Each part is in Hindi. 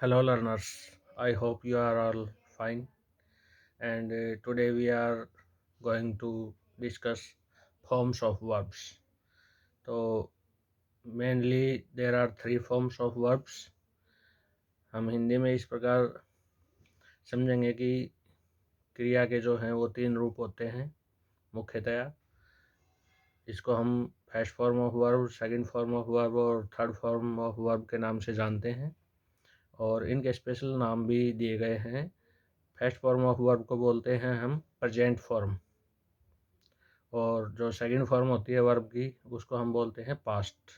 Hello, learners. I hope you are all fine. And today we are going to discuss forms of verbs. तो mainly there are three forms of verbs. हम हिंदी में इस प्रकार समझेंगे कि क्रिया के जो हैं वो तीन रूप होते हैं मुख्यतया। इसको हम first form of verb, second form of verb और थर्ड फॉर्म ऑफ वर्ब के नाम से जानते हैं और इनके स्पेशल नाम भी दिए गए हैं। फर्स्ट फॉर्म ऑफ वर्ब को बोलते हैं हम प्रेजेंट फॉर्म, और जो सेकंड फॉर्म होती है वर्ब की उसको हम बोलते हैं पास्ट।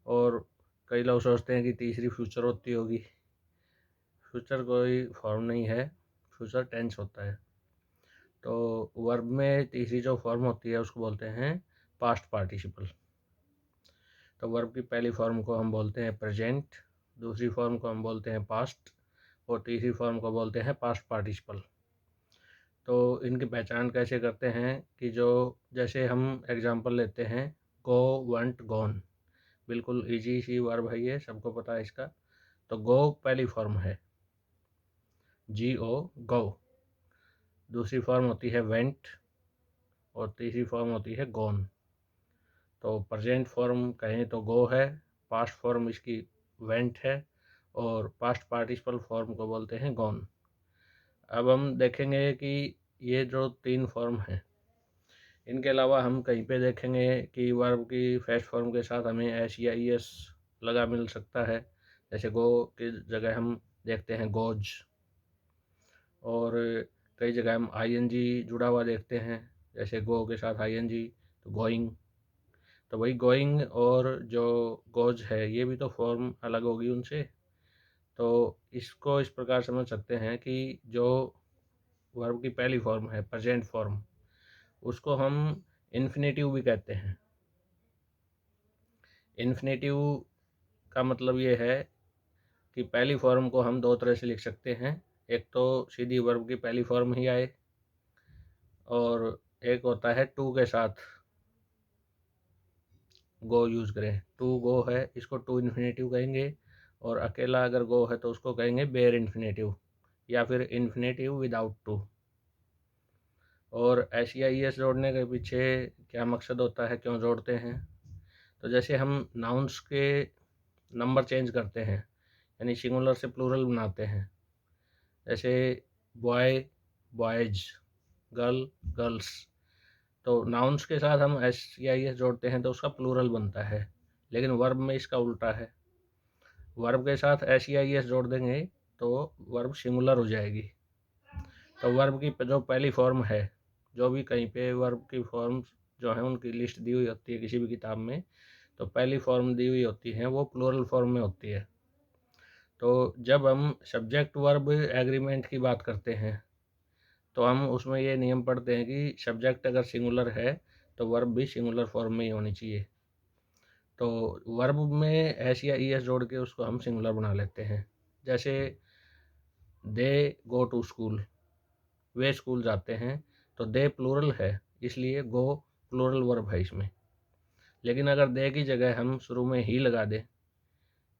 और कई लोग सोचते हैं कि तीसरी फ्यूचर होती होगी। फ्यूचर कोई फॉर्म नहीं है, फ्यूचर टेंस होता है। तो वर्ब में तीसरी जो फॉर्म होती है उसको बोलते हैं पास्ट पार्टिसिपल। तो वर्ब की पहली फॉर्म को हम बोलते हैं प्रेजेंट, दूसरी फॉर्म को हम बोलते हैं पास्ट और तीसरी फॉर्म को बोलते हैं पास्ट पार्टिसिपल। तो इनकी पहचान कैसे करते हैं कि जो जैसे हम एग्जांपल लेते हैं गो, वंट, गॉन, बिल्कुल इजी सी वर्ब है, ये सबको पता है इसका। तो गो पहली फॉर्म है, जी ओ, गो। दूसरी फॉर्म होती है वेंट और तीसरी फॉर्म होती है गॉन। तो प्रेजेंट फॉर्म कहें तो गो है, पास्ट फॉर्म इसकी वेंट है और पास्ट पार्टिसिपल फॉर्म को बोलते हैं गॉन। अब हम देखेंगे कि ये जो तीन फॉर्म हैं इनके अलावा हम कहीं पे देखेंगे कि वर्ब की फर्स्ट फॉर्म के साथ हमें एस या ई एस लगा मिल सकता है। जैसे गो की जगह हम देखते हैं गोज, और कई जगह हम आई एन जी जुड़ा हुआ देखते हैं, जैसे गो के साथ आई एन जी तो गोइंग। तो वही गोइंग और जो गोज है ये भी तो फॉर्म अलग होगी उनसे। तो इसको इस प्रकार समझ सकते हैं कि जो वर्ब की पहली फॉर्म है प्रेजेंट फॉर्म, उसको हम इन्फिनेटिव भी कहते हैं। इन्फिनेटिव का मतलब ये है कि पहली फॉर्म को हम दो तरह से लिख सकते हैं। एक तो सीधी वर्ब की पहली फॉर्म ही आए, और एक होता है टू के साथ गो यूज़ करें। टू गो है, इसको टू इन्फिनेटिव कहेंगे, और अकेला अगर गो है तो उसको कहेंगे बेयर इन्फिनेटिव या फिर इन्फिनेटिव विदाउट टू। और एस या ई एस जोड़ने के पीछे क्या मकसद होता है, क्यों जोड़ते हैं? तो जैसे हम नाउन्स के नंबर चेंज करते हैं, यानी सिंगुलर से प्लूरल बनाते हैं। जैसे बॉय, बॉयज, गर्ल, गर्ल्स। तो नाउन्स के साथ हम एस या एस जोड़ते हैं तो उसका प्लूरल बनता है, लेकिन वर्ब में इसका उल्टा है। वर्ब के साथ एस या एस जोड़ देंगे तो वर्ब सिंगुलर हो जाएगी। तो वर्ब की जो पहली फॉर्म है, जो भी कहीं पे वर्ब की फॉर्म जो है उनकी लिस्ट दी हुई होती है किसी भी किताब में, तो पहली फॉर्म दी हुई होती है वो प्लूरल फॉर्म में होती है। तो जब हम सब्जेक्ट वर्ब एग्रीमेंट की बात करते हैं तो हम उसमें ये नियम पढ़ते हैं कि सब्जेक्ट अगर सिंगुलर है तो वर्ब भी सिंगुलर फॉर्म में ही होनी चाहिए। तो वर्ब में एस या ई एस जोड़ के उसको हम सिंगुलर बना लेते हैं। जैसे दे गो टू स्कूल, वे स्कूल जाते हैं, तो दे प्लूरल है इसलिए गो प्लूरल वर्ब है इसमें। लेकिन अगर दे की जगह हम शुरू में ही लगा दें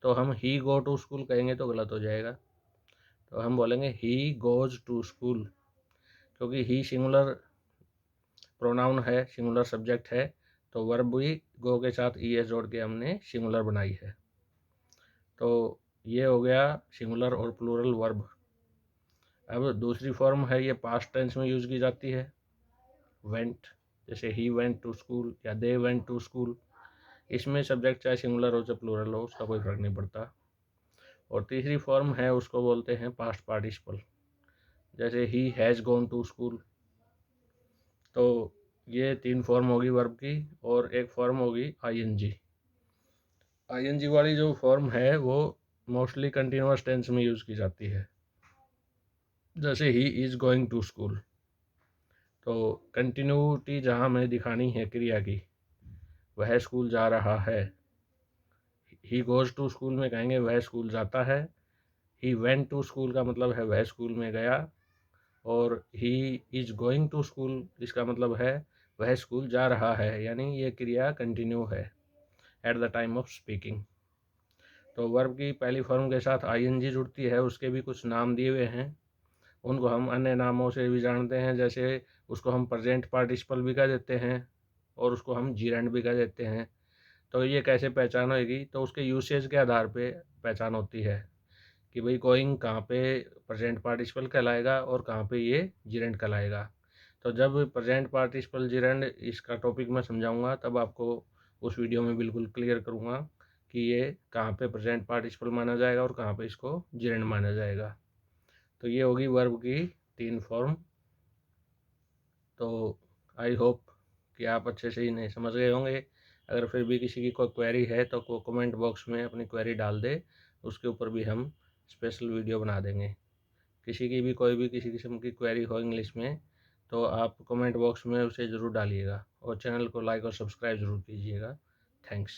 तो हम ही गो टू स्कूल कहेंगे तो गलत हो जाएगा। तो हम बोलेंगे ही गोज टू स्कूल, क्योंकि ही सिंगुलर प्रोनाउन है, सिंगुलर सब्जेक्ट है, तो वर्ब भी गो के साथ ई एस जोड़ के हमने सिंगुलर बनाई है। तो ये हो गया सिंगुलर और प्लूरल वर्ब। अब दूसरी फॉर्म है, ये पास्ट टेंस में यूज़ की जाती है, वेंट। जैसे ही वेंट टू स्कूल या दे वेंट टू स्कूल। इसमें सब्जेक्ट चाहे सिंगुलर हो चाहे प्लूरल हो उसका कोई फ़र्क नहीं पड़ता। और तीसरी फॉर्म है उसको बोलते हैं पास्ट पार्टिसिपल। जैसे he has gone to school. तो ये तीन फॉर्म होगी वर्ब की, और एक फॉर्म होगी आईएनजी। आईएनजी वाली जो फॉर्म है वो मोस्टली कंटिन्यूअस टेंस में यूज़ की जाती है। जैसे he is going to school. तो कंटिन्यूटी जहाँ हमें दिखानी है क्रिया की, वह स्कूल जा रहा है। ही गोज़ टू स्कूल में कहेंगे वह स्कूल जाता है। ही वेंट टू स्कूल का मतलब है वह स्कूल में गया। और he is going to school इसका मतलब है वह स्कूल जा रहा है, यानी ये क्रिया कंटिन्यू है at the time of speaking. तो वर्ब की पहली फॉर्म के साथ आईएनजी जुड़ती है, उसके भी कुछ नाम दिए हुए हैं, उनको हम अन्य नामों से भी जानते हैं। जैसे उसको हम प्रेजेंट पार्टिसिपल भी कह देते हैं और उसको हम जीरेंड भी कह देते हैं। तो ये कैसे पहचान होगी, तो उसके यूसेज के आधार पे पहचान होती है कि भाई गोइंग कहाँ पे प्रेजेंट पार्टिसिपल कहलाएगा और कहाँ पे ये जीरेंड कहलाएगा। तो जब प्रेजेंट पार्टिसिपल जीरेंड इसका टॉपिक मैं समझाऊंगा तब आपको उस वीडियो में बिल्कुल क्लियर करूँगा कि ये कहाँ पे प्रेजेंट पार्टिसिपल माना जाएगा और कहाँ पे इसको जीरेंड माना जाएगा। तो ये होगी वर्ब की 3 फॉर्म। तो आई होप कि आप अच्छे से इन्हें समझ गए होंगे। अगर फिर भी किसी की कोई क्वेरी है तो वो कमेंट बॉक्स में अपनी क्वेरी डाल दे, उसके ऊपर भी हम स्पेशल वीडियो बना देंगे। किसी की भी कोई भी किसी किस्म की क्वेरी हो इंग्लिश में तो आप कमेंट बॉक्स में उसे ज़रूर डालिएगा और चैनल को लाइक और सब्सक्राइब ज़रूर कीजिएगा। थैंक्स।